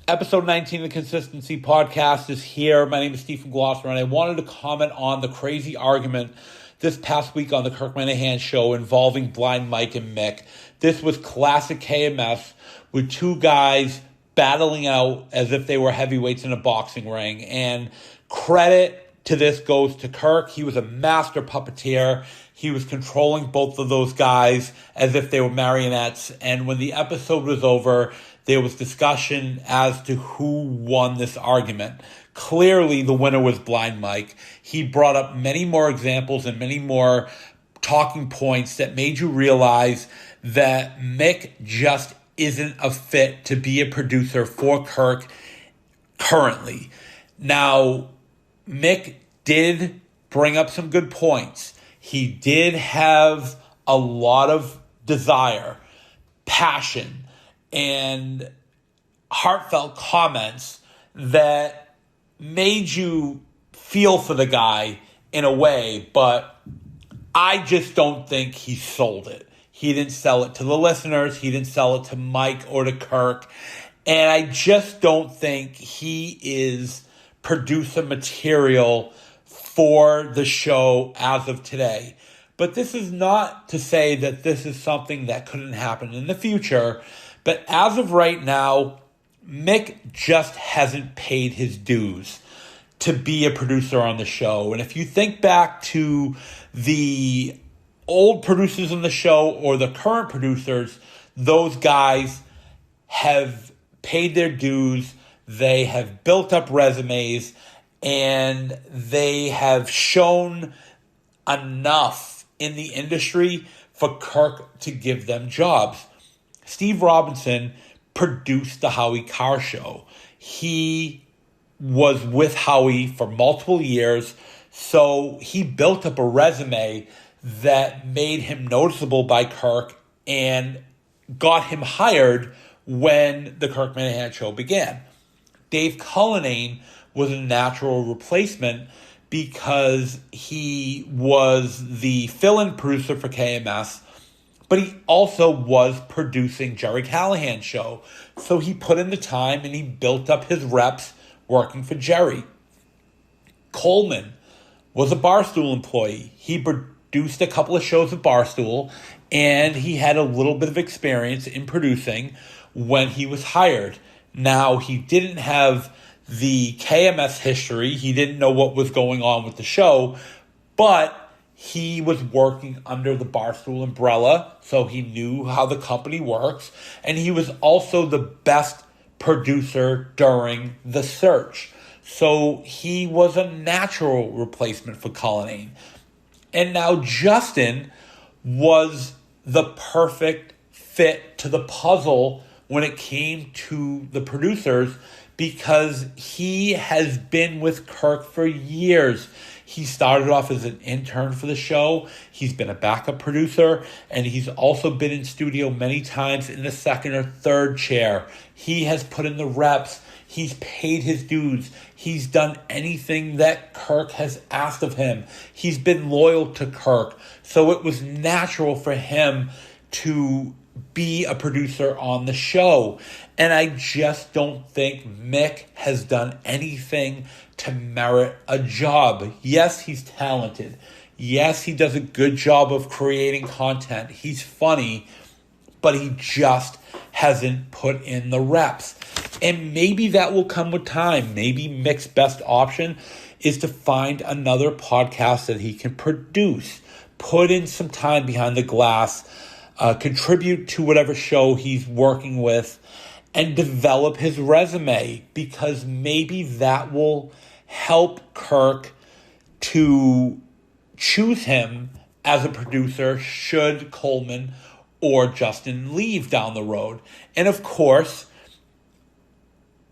Episode 19 of the Consistency Podcast is here. My name is Stephen Glosser, and I wanted to comment on the crazy argument this past week on the Kirk Minahan show involving Blind Mike and Mick. This was classic KMS with two guys battling out as if they were heavyweights in a boxing ring. And credit to this goes to Kirk. He was a master puppeteer. He was controlling both of those guys as if they were marionettes. And when the episode was over, there was discussion as to who won this argument. Clearly, the winner was Blind Mike. He brought up many more examples and many more talking points that made you realize that Mick just isn't a fit to be a producer for Kirk currently. Now, Mick did bring up some good points. He did have a lot of desire, passion, and heartfelt comments that made you feel for the guy in a way, but I just don't think he sold it. He didn't sell it to the listeners. He didn't sell it to Mike or to Kirk. And I just don't think he is producer material for the show as of today. But this is not to say that this is something that couldn't happen in the future. But as of right now, Mick just hasn't paid his dues to be a producer on the show. And if you think back to the old producers on the show or the current producers, those guys have paid their dues. They have built up resumes and they have shown enough in the industry for Kirk to give them jobs. Steve Robinson produced the Howie Carr Show. He was with Howie for multiple years, so he built up a resume that made him noticeable by Kirk and got him hired when the Kirk Minahan Show began. Dave Cullinane was a natural replacement because he was the fill-in producer for KMS, but he also was producing Jerry Callahan's show. So he put in the time and he built up his reps working for Jerry. Coleman was a Barstool employee. He produced a couple of shows at Barstool, and he had a little bit of experience in producing when he was hired. Now, he didn't have the KMS history. He didn't know what was going on with the show, but he was working under the Barstool umbrella, so he knew how the company works, and he was also the best producer during the search. So he was a natural replacement for Cullinane. And now Justin was the perfect fit to the puzzle when it came to the producers because he has been with Kirk for years. He started off as an intern for the show. He's been a backup producer, and he's also been in studio many times in the second or third chair. He has put in the reps. He's paid his dues. He's done anything that Kirk has asked of him. He's been loyal to Kirk. So it was natural for him to be a producer on the show. And I just don't think Mick has done anything to merit a job. Yes, he's talented. Yes, he does a good job of creating content. He's funny, but he just hasn't put in the reps. And maybe that will come with time. Maybe Mick's best option is to find another podcast that he can produce, put in some time behind the glass, contribute to whatever show he's working with, and develop his resume, because maybe that will help Kirk to choose him as a producer should Coleman or Justin leave down the road. And of course,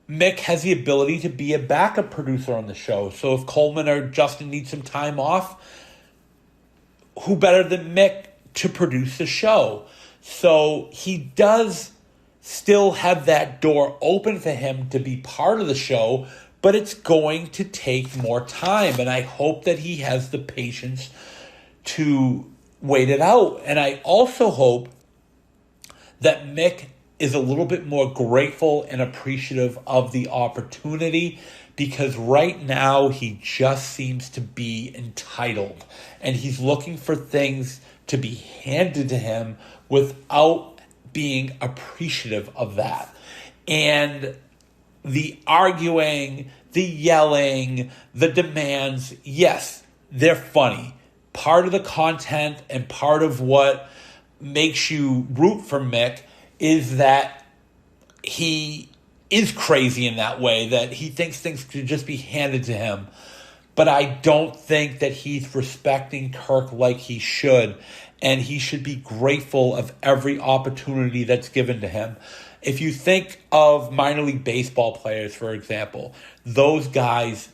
Mick has the ability to be a backup producer on the show. So if Coleman or Justin need some time off, who better than Mick to produce the show? So he does still have that door open for him to be part of the show, but it's going to take more time. And I hope that he has the patience to wait it out. And I also hope that Mick is a little bit more grateful and appreciative of the opportunity, because right now he just seems to be entitled and he's looking for things to be handed to him without being appreciative of that. And the arguing, the yelling, the demands, yes, they're funny. Part of the content and part of what makes you root for Mick is that he is crazy in that way, that he thinks things could just be handed to him. But I don't think that he's respecting Kirk like he should, and he should be grateful of every opportunity that's given to him. If you think of minor league baseball players, for example, those guys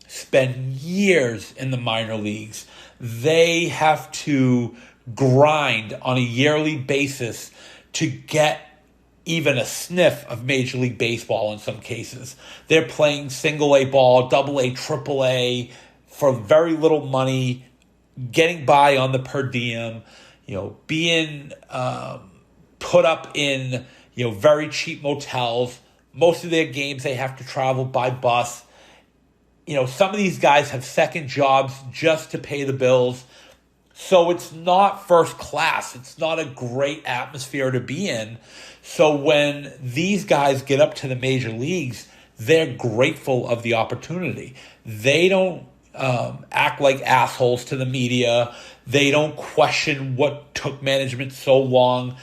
spend years in the minor leagues. They have to grind on a yearly basis to get even a sniff of Major League Baseball in some cases. They're playing single A ball, double A, triple A for very little money, getting by on the per diem, being put up in very cheap motels. Most of their games they have to travel by bus. Some of these guys have second jobs just to pay the bills. So it's not first class. It's not a great atmosphere to be in. So when these guys get up to the major leagues, they're grateful of the opportunity. They don't act like assholes to the media. They don't question what took management so long,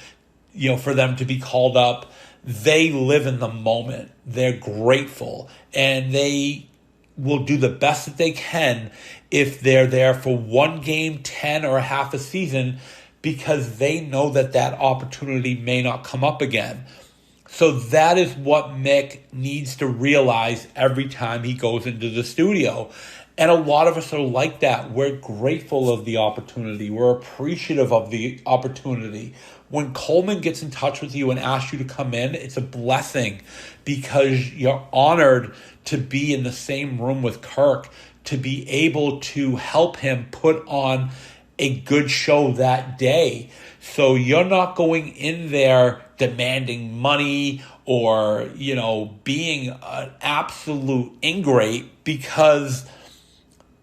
for them to be called up. They live in the moment. They're grateful, and they will do the best that they can if they're there for one game, 10, or half a season, because they know that that opportunity may not come up again. So that is what Mick needs to realize every time he goes into the studio. And a lot of us are like that. We're grateful of the opportunity. We're appreciative of the opportunity. When Coleman gets in touch with you and asks you to come in, it's a blessing, because you're honored to be in the same room with Kirk, to be able to help him put on a good show that day. So you're not going in there demanding money or, being an absolute ingrate, because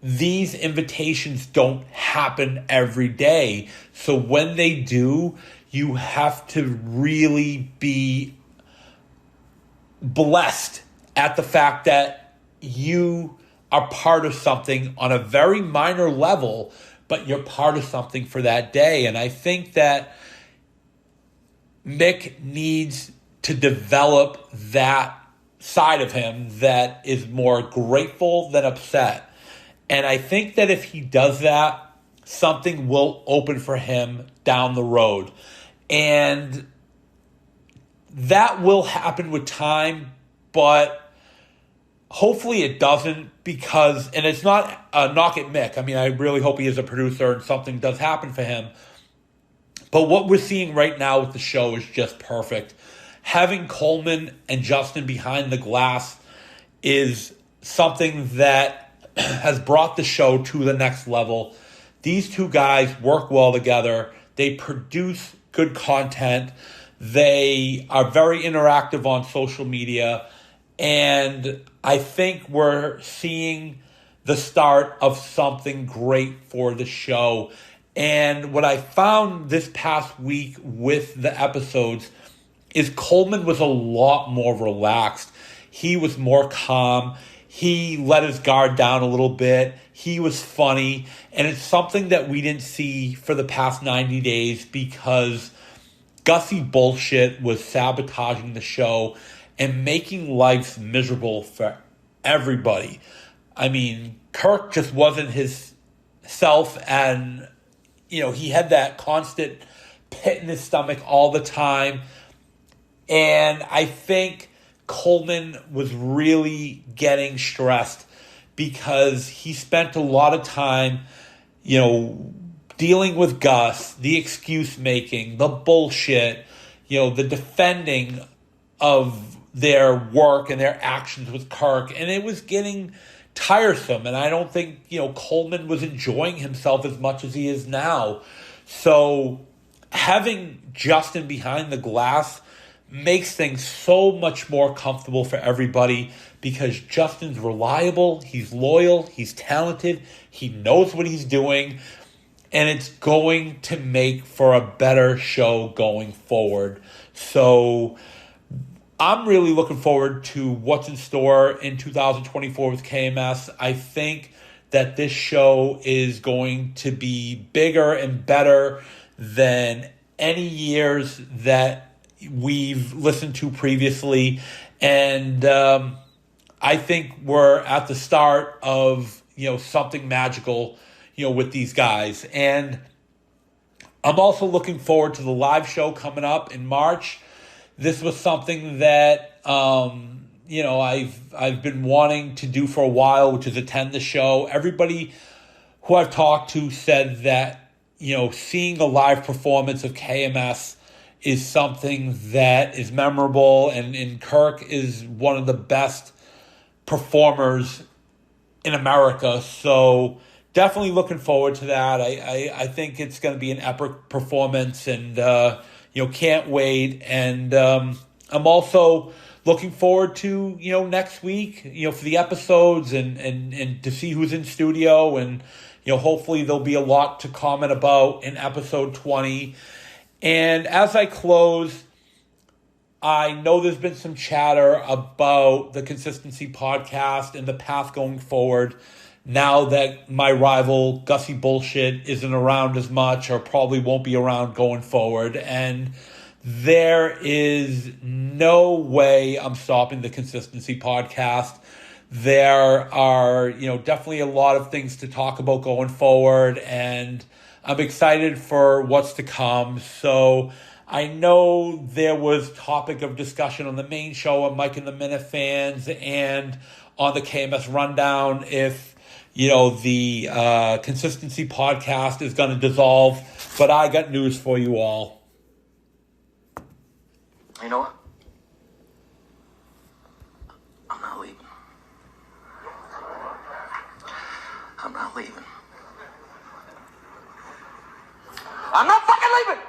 these invitations don't happen every day. So when they do, you have to really be blessed at the fact that you are part of something on a very minor level, but you're part of something for that day. And I think that Mick needs to develop that side of him that is more grateful than upset. And I think that if he does that, something will open for him down the road. And that will happen with time, but hopefully it doesn't, because, and it's not a knock at Mick. I mean, I really hope he is a producer and something does happen for him. But what we're seeing right now with the show is just perfect. Having Coleman and Justin behind the glass is something that has brought the show to the next level. These two guys work well together. They produce good content. They are very interactive on social media. And I think we're seeing the start of something great for the show. And what I found this past week with the episodes is Coleman was a lot more relaxed. He was more calm. He let his guard down a little bit. He was funny. And it's something that we didn't see for the past 90 days, because Gussie bullshit was sabotaging the show and making life miserable for everybody. I mean, Kirk just wasn't his self, and, he had that constant pit in his stomach all the time. And I think Coleman was really getting stressed because he spent a lot of time, dealing with Gus, the excuse making, the bullshit, the defending of their work and their actions with Kirk. And it was getting tiresome. And I don't think, Coleman was enjoying himself as much as he is now. So having Justin behind the glass makes things so much more comfortable for everybody because Justin's reliable, he's loyal, he's talented, he knows what he's doing, and it's going to make for a better show going forward. So I'm really looking forward to what's in store in 2024 with KMS. I think that this show is going to be bigger and better than any years that we've listened to previously. And I think we're at the start of, something magical, with these guys. And I'm also looking forward to the live show coming up in March. This was something that, I've been wanting to do for a while, which is attend the show. Everybody who I've talked to said that, seeing a live performance of KMS is something that is memorable, and Kirk is one of the best performers in America. So definitely looking forward to that. I think it's going to be an epic performance, and can't wait. And I'm also looking forward to next week for the episodes and to see who's in studio, and hopefully there'll be a lot to comment about in episode 20. And as I close, I know there's been some chatter about the Consistency podcast and the path going forward now that my rival Gussie Bullshit isn't around as much, or probably won't be around going forward. And there is no way I'm stopping the Consistency podcast. There are, definitely a lot of things to talk about going forward, and I'm excited for what's to come. So I know there was topic of discussion on the main show on Mike and the Minifans and on the KMS Rundown if, the Consistency podcast is going to dissolve. But I got news for you all. You know what? I'm not leaving. I'm not leaving. I'm not fucking leaving!